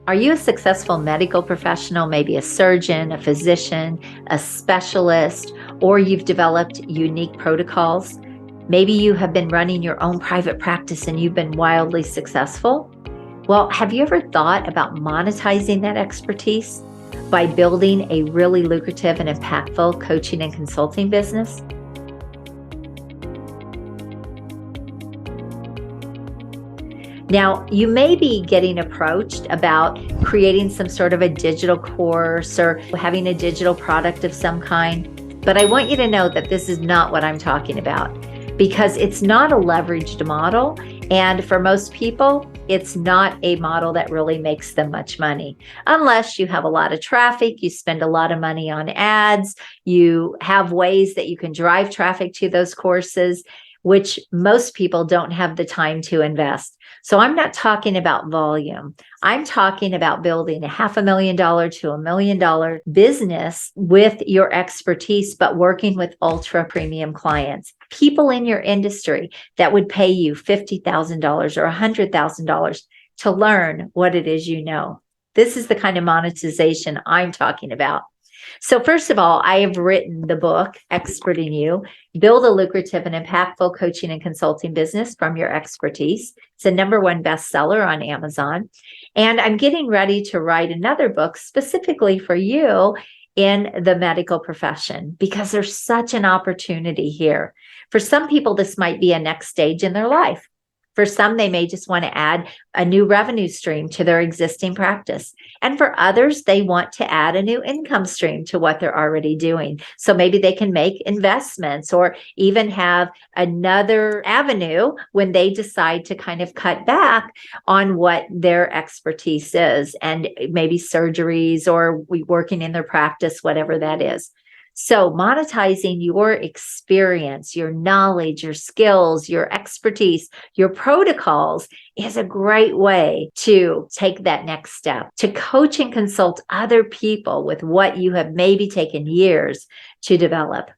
Are you a successful medical professional, maybe a surgeon, a physician, a specialist, or you've developed unique protocols? Maybe you have been running your own private practice and you've been wildly successful. Well, have you ever thought about monetizing that expertise by building a really lucrative and impactful coaching and consulting business? Now, you may be getting approached about creating some sort of a digital course or having a digital product of some kind, but I want you to know that this is not what I'm talking about because it's not a leveraged model. And for most people, it's not a model that really makes them much money unless you have a lot of traffic, you spend a lot of money on ads, you have ways that you can drive traffic to those courses, which most people don't have the time to invest. So I'm not talking about volume. I'm talking about building a $500,000 to $1 million business with your expertise, but working with ultra premium clients, people in your industry that would pay you $50,000 or $100,000 to learn what it is you know. This is the kind of monetization I'm talking about. So first of all, I have written the book, Expert in You, Build a Lucrative and Impactful Coaching and Consulting Business from Your Expertise. It's a #1 bestseller on Amazon. And I'm getting ready to write another book specifically for you in the medical profession because there's such an opportunity here. For some people, this might be a next stage in their life. For some, they may just want to add a new revenue stream to their existing practice. And for others, they want to add a new income stream to what they're already doing. So maybe they can make investments or even have another avenue when they decide to kind of cut back on what their expertise is, and maybe surgeries or working in their practice, whatever that is. So monetizing your experience, your knowledge, your skills, your expertise, your protocols is a great way to take that next step, to coach and consult other people with what you have maybe taken years to develop.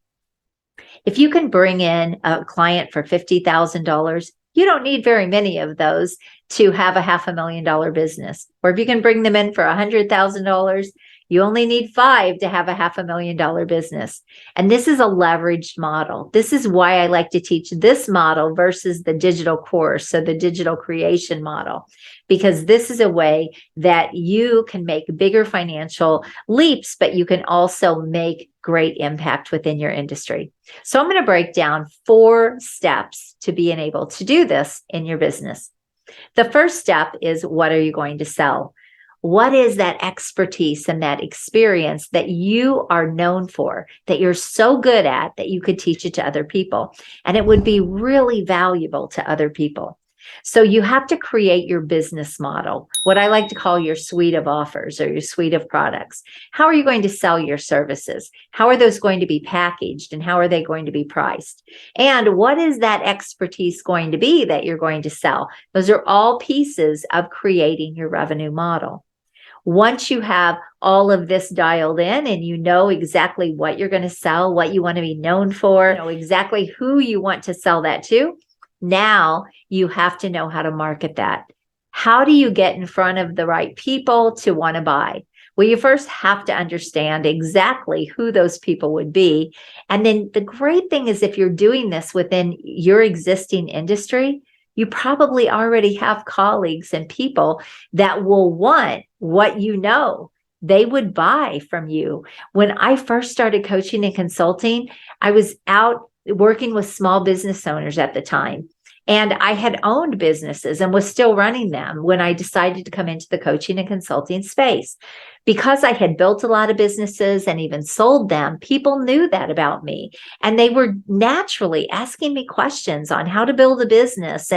If you can bring in a client for $50,000, you don't need very many of those to have a $500,000 business. Or if you can bring them in for $100,000, you only need 5 to have a $500,000 business. And this is a leveraged model. This is why I like to teach this model versus the digital course, so the digital creation model, because this is a way that you can make bigger financial leaps, but you can also make great impact within your industry. So I'm going to break down 4 steps to being able to do this in your business. The first step is, what are you going to sell? What is that expertise and that experience that you are known for, that you're so good at that you could teach it to other people? And it would be really valuable to other people. So you have to create your business model, what I like to call your suite of offers or your suite of products. How are you going to sell your services? How are those going to be packaged, and how are they going to be priced? And what is that expertise going to be that you're going to sell? Those are all pieces of creating your revenue model. Once you have all of this dialed in and you know exactly what you're going to sell, what you want to be known for, know exactly who you want to sell that to, now you have to know how to market that. How do you get in front of the right people to want to buy? Well, you first have to understand exactly who those people would be. And then the great thing is, if you're doing this within your existing industry, you probably already have colleagues and people that will want what you know. They would buy from you. When I first started coaching and consulting, I was out working with small business owners at the time. And I had owned businesses and was still running them when I decided to come into the coaching and consulting space. Because I had built a lot of businesses and even sold them, people knew that about me. And they were naturally asking me questions on how to build a business.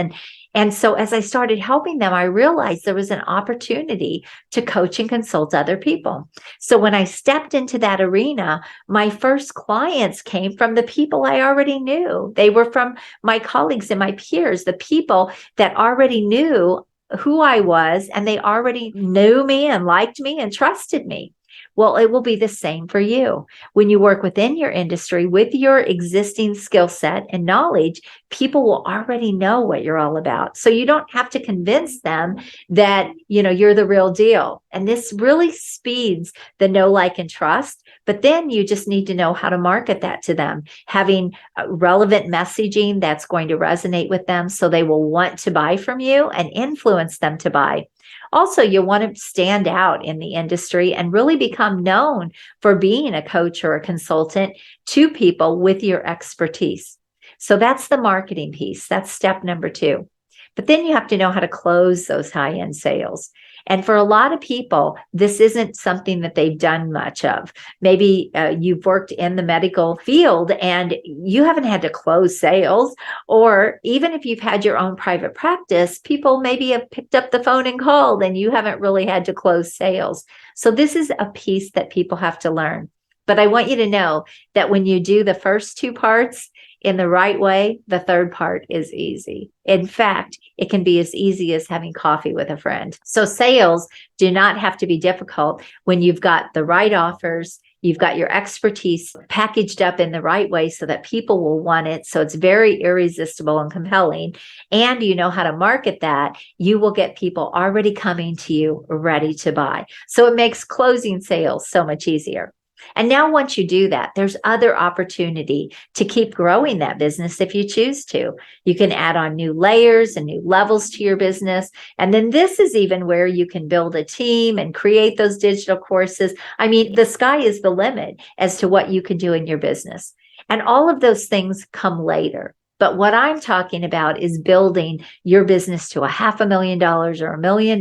And so as I started helping them, I realized there was an opportunity to coach and consult other people. So when I stepped into that arena, my first clients came from the people I already knew. They were from my colleagues and my peers, the people that already knew who I was, and they already knew me and liked me and trusted me. Well, it will be the same for you. When you work within your industry with your existing skill set and knowledge, people will already know what you're all about. So you don't have to convince them that, you're the real deal. And this really speeds the know, like, and trust. But then you just need to know how to market that to them, having relevant messaging that's going to resonate with them so they will want to buy from you and influence them to buy. Also, you want to stand out in the industry and really become known for being a coach or a consultant to people with your expertise. So that's the marketing piece. That's step number 2. But then you have to know how to close those high-end sales. And for a lot of people, this isn't something that they've done much of. Maybe you've worked in the medical field and you haven't had to close sales. Or even if you've had your own private practice, people maybe have picked up the phone and called and you haven't really had to close sales. So this is a piece that people have to learn. But I want you to know that when you do the first 2 parts in the right way, the third part is easy. In fact, it can be as easy as having coffee with a friend. So sales do not have to be difficult when you've got the right offers, you've got your expertise packaged up in the right way so that people will want it. So it's very irresistible and compelling. And you know how to market that. You will get people already coming to you ready to buy. So it makes closing sales so much easier. And now once you do that, there's other opportunity to keep growing that business if you choose to. You can add on new layers and new levels to your business. And then this is even where you can build a team and create those digital courses. I mean, the sky is the limit as to what you can do in your business. And all of those things come later. But what I'm talking about is building your business to $500,000 or $1 million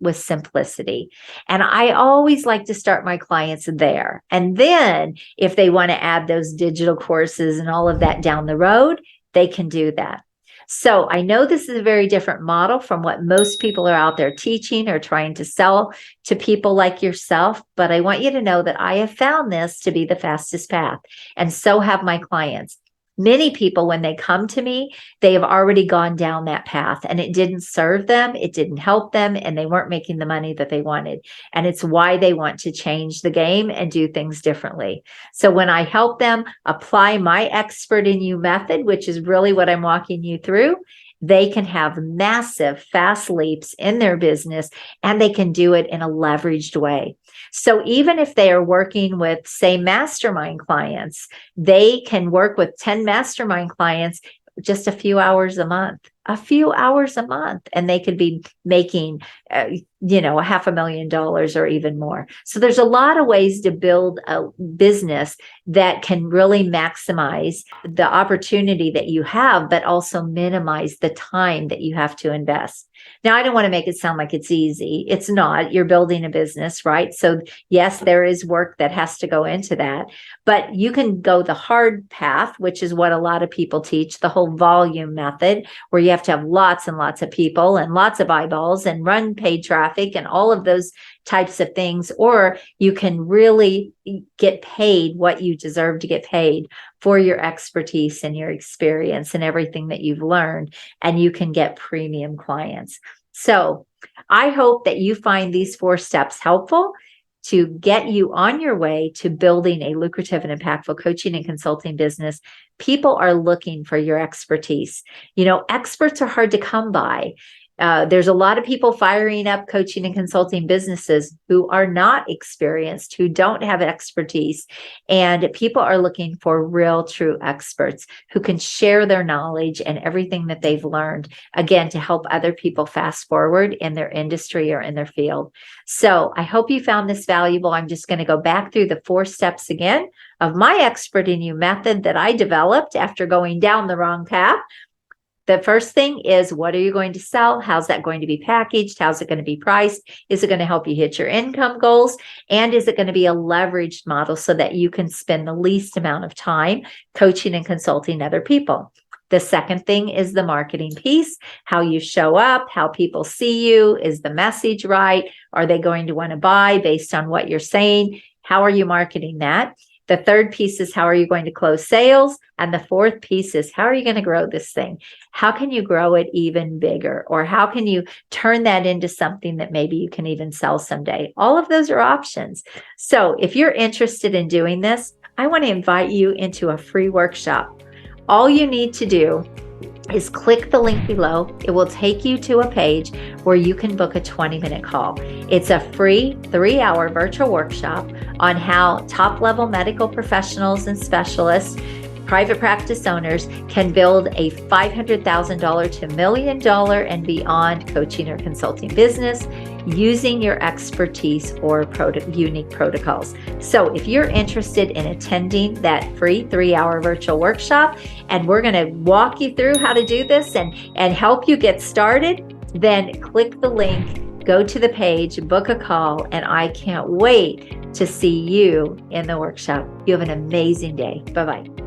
with simplicity. And I always like to start my clients there. And then if they want to add those digital courses and all of that down the road, they can do that. So I know this is a very different model from what most people are out there teaching or trying to sell to people like yourself. But I want you to know that I have found this to be the fastest path. And so have my clients. Many people, when they come to me, they have already gone down that path and it didn't serve them, it didn't help them, and they weren't making the money that they wanted. And it's why they want to change the game and do things differently. So when I help them apply my expert in you method, which is really what I'm walking you through, they can have massive, fast leaps in their business and they can do it in a leveraged way. So even if they are working with, say, mastermind clients, they can work with 10 mastermind clients just a few hours a month, and they could be making, $500,000 or even more. So there's a lot of ways to build a business that can really maximize the opportunity that you have, but also minimize the time that you have to invest. Now, I don't want to make it sound like it's easy. It's not. You're building a business, right? So yes, there is work that has to go into that, but you can go the hard path, which is what a lot of people teach, the whole volume method, where you have to have lots and lots of people and lots of eyeballs and run paid traffic and all of those types of things. Or you can really get paid what you deserve to get paid for your expertise and your experience and everything that you've learned, and you can get premium clients. So I hope that you find these 4 steps helpful to get you on your way to building a lucrative and impactful coaching and consulting business. People are looking for your expertise. Experts are hard to come by. There's a lot of people firing up coaching and consulting businesses who are not experienced, who don't have expertise. And people are looking for real, true experts who can share their knowledge and everything that they've learned, again, to help other people fast forward in their industry or in their field. So I hope you found this valuable. I'm just going to go back through the 4 steps again of my expert in you method that I developed after going down the wrong path. The first thing is, what are you going to sell? How's that going to be packaged? How's it going to be priced? Is it going to help you hit your income goals? And is it going to be a leveraged model so that you can spend the least amount of time coaching and consulting other people? The second thing is the marketing piece, how you show up, how people see you. Is the message right? Are they going to want to buy based on what you're saying? How are you marketing that? The third piece is how are you going to close sales? And the fourth piece is how are you going to grow this thing? How can you grow it even bigger? Or how can you turn that into something that maybe you can even sell someday? All of those are options. So if you're interested in doing this, I want to invite you into a free workshop. All you need to do is click the link below. It will take you to a page where you can book a 20-minute call. It's a free 3-hour virtual workshop on how top-level medical professionals and specialists, private practice owners can build a $500,000 to $1 million and beyond coaching or consulting business using your expertise or unique protocols. So if you're interested in attending that free 3-hour virtual workshop, and we're going to walk you through how to do this and help you get started, then click the link, go to the page, book a call, and I can't wait to see you in the workshop. You have an amazing day. Bye-bye.